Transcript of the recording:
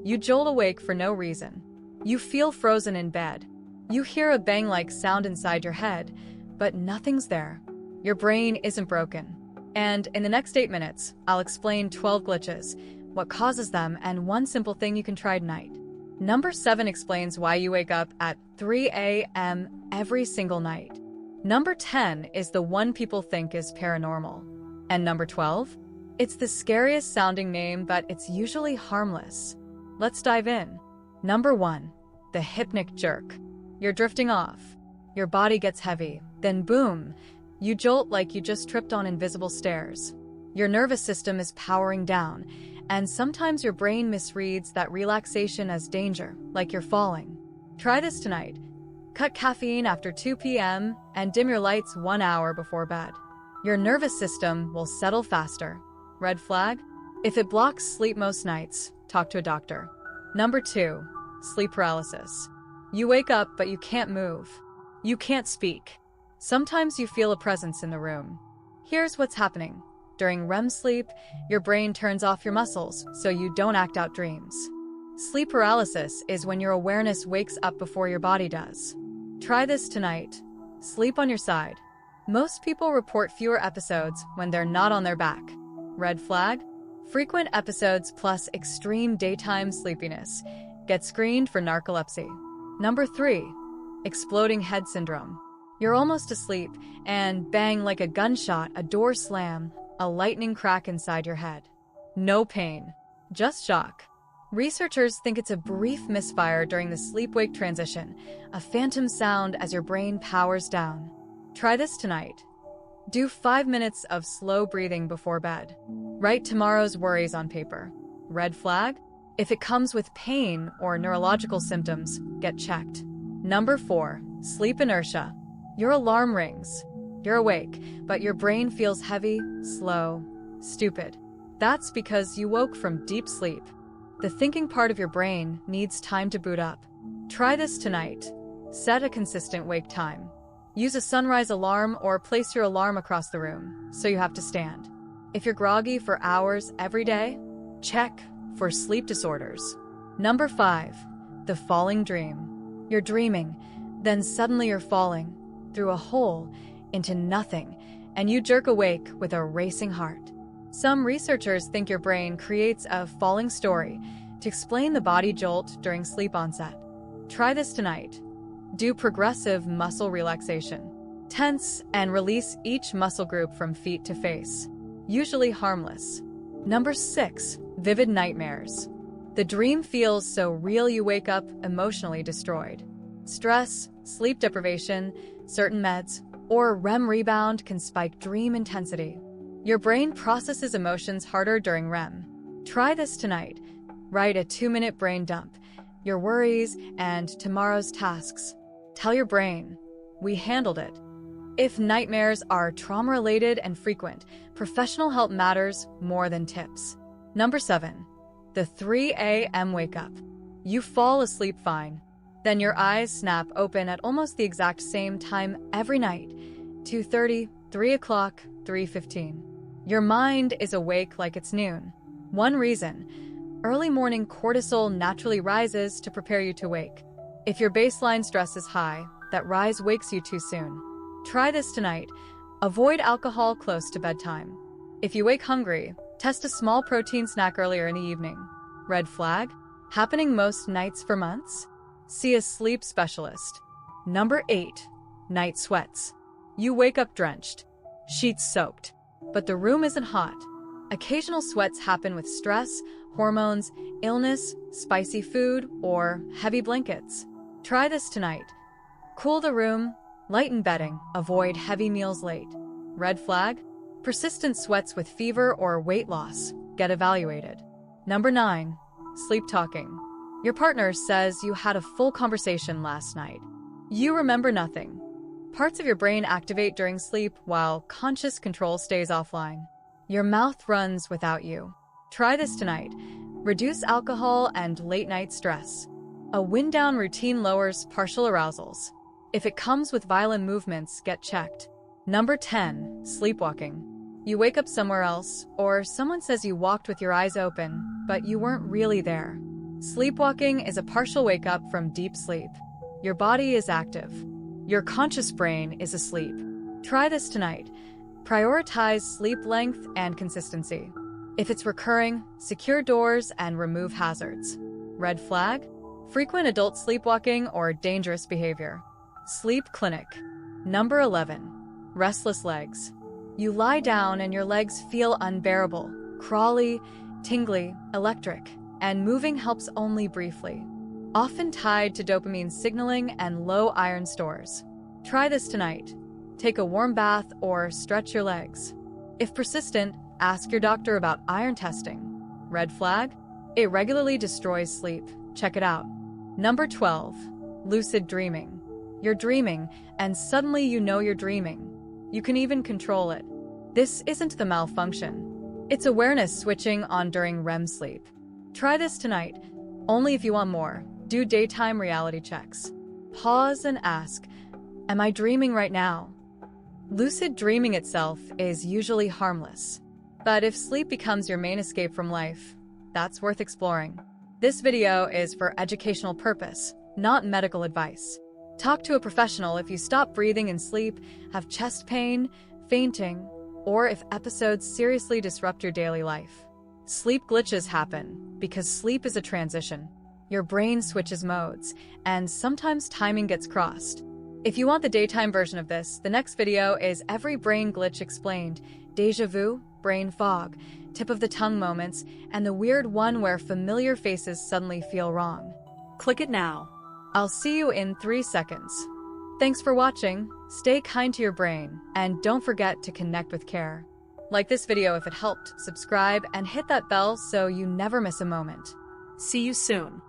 You jolt awake for no reason. You feel frozen in bed. You hear a bang-like sound inside your head, but nothing's there. Your brain isn't broken. And in the next 8 minutes, I'll explain 12 glitches, what causes them, and one simple thing you can try tonight. Number 7 explains why you wake up at 3 a.m. every single night. Number 10 is the one people think is paranormal. And number 12? It's the scariest sounding name, but it's usually harmless. Let's dive in. Number 1, the hypnic jerk. You're drifting off. Your body gets heavy. Then boom, you jolt like you just tripped on invisible stairs. Your nervous system is powering down, and sometimes your brain misreads that relaxation as danger, like you're falling. Try this tonight. Cut caffeine after 2 p.m. and dim your lights 1 hour before bed. Your nervous system will settle faster. Red flag? If it blocks sleep most nights, talk to a doctor. Number 2, sleep paralysis. You wake up, but you can't move. You can't speak. Sometimes you feel a presence in the room. Here's what's happening. During REM sleep, your brain turns off your muscles so you don't act out dreams. Sleep paralysis is when your awareness wakes up before your body does. Try this tonight. Sleep on your side. Most people report fewer episodes when they're not on their back. Red flag? Frequent episodes plus extreme daytime sleepiness. Get screened for narcolepsy. Number 3, exploding head syndrome. You're almost asleep, and bang, like a gunshot, a door slam, a lightning crack inside your head. No pain, just shock. Researchers think it's a brief misfire during the sleep-wake transition, a phantom sound as your brain powers down. Try this tonight. Do 5 minutes of slow breathing before bed. Write tomorrow's worries on paper. Red flag? If it comes with pain or neurological symptoms, get checked. Number 4, sleep inertia. Your alarm rings. You're awake, but your brain feels heavy, slow, stupid. That's because you woke from deep sleep. The thinking part of your brain needs time to boot up. Try this tonight. Set a consistent wake time. Use a sunrise alarm or place your alarm across the room, so you have to stand. If you're groggy for hours every day, check for sleep disorders. Number 5, the falling dream. You're dreaming, then suddenly you're falling through a hole into nothing, and you jerk awake with a racing heart. Some researchers think your brain creates a falling story to explain the body jolt during sleep onset. Try this tonight. Do progressive muscle relaxation. Tense and release each muscle group from feet to face. Usually harmless. Number 6, vivid nightmares. The dream feels so real you wake up emotionally destroyed. Stress, sleep deprivation, certain meds, or REM rebound can spike dream intensity. Your brain processes emotions harder during REM. Try this tonight. Write a 2-minute brain dump, your worries and tomorrow's tasks. Tell your brain, we handled it. If nightmares are trauma-related and frequent, professional help matters more than tips. Number 7, the 3 a.m. wake up. You fall asleep fine. Then your eyes snap open at almost the exact same time every night. 2:30, 3 o'clock, 3:15. Your mind is awake like it's noon. One reason, early morning cortisol naturally rises to prepare you to wake. If your baseline stress is high, that rise wakes you too soon. Try this tonight. Avoid alcohol close to bedtime. If you wake hungry, test a small protein snack earlier in the evening. Red flag? Happening most nights for months? See a sleep specialist. Number 8, night sweats. You wake up drenched, sheets soaked, but the room isn't hot. Occasional sweats happen with stress, hormones, illness, spicy food, or heavy blankets. Try this tonight. Cool the room, lighten bedding, avoid heavy meals late. Red flag? Persistent sweats with fever or weight loss. Get evaluated. Number 9, sleep talking. Your partner says you had a full conversation last night. You remember nothing. Parts of your brain activate during sleep while conscious control stays offline. Your mouth runs without you. Try this tonight. Reduce alcohol and late-night stress. A wind-down routine lowers partial arousals. If it comes with violent movements, get checked. Number 10, sleepwalking. You wake up somewhere else, or someone says you walked with your eyes open, but you weren't really there. Sleepwalking is a partial wake-up from deep sleep. Your body is active. Your conscious brain is asleep. Try this tonight. Prioritize sleep length and consistency. If it's recurring, secure doors and remove hazards. Red flag? Frequent adult sleepwalking or dangerous behavior. Sleep clinic. Number 11. Restless legs. You lie down and your legs feel unbearable, crawly, tingly, electric, and moving helps only briefly. Often tied to dopamine signaling and low iron stores. Try this tonight. Take a warm bath or stretch your legs. If persistent, ask your doctor about iron testing. Red flag? It regularly destroys sleep. Check it out. Number 12. Lucid dreaming. You're dreaming, and suddenly you know you're dreaming. You can even control it. This isn't the malfunction. It's awareness switching on during REM sleep. Try this tonight. Only if you want more. Do daytime reality checks. Pause and ask, am I dreaming right now? Lucid dreaming itself is usually harmless. But if sleep becomes your main escape from life, that's worth exploring. This video is for educational purpose, not medical advice. Talk to a professional if you stop breathing in sleep, have chest pain, fainting, or if episodes seriously disrupt your daily life. Sleep glitches happen because sleep is a transition. Your brain switches modes, and sometimes timing gets crossed. If you want the daytime version of this, the next video is every brain glitch explained: deja vu, brain fog, tip of the tongue moments, and the weird one where familiar faces suddenly feel wrong. Click it now. I'll see you in 3 seconds. Thanks for watching, stay kind to your brain, and don't forget to connect with care. Like this video if it helped, subscribe, and hit that bell so you never miss a moment. See you soon.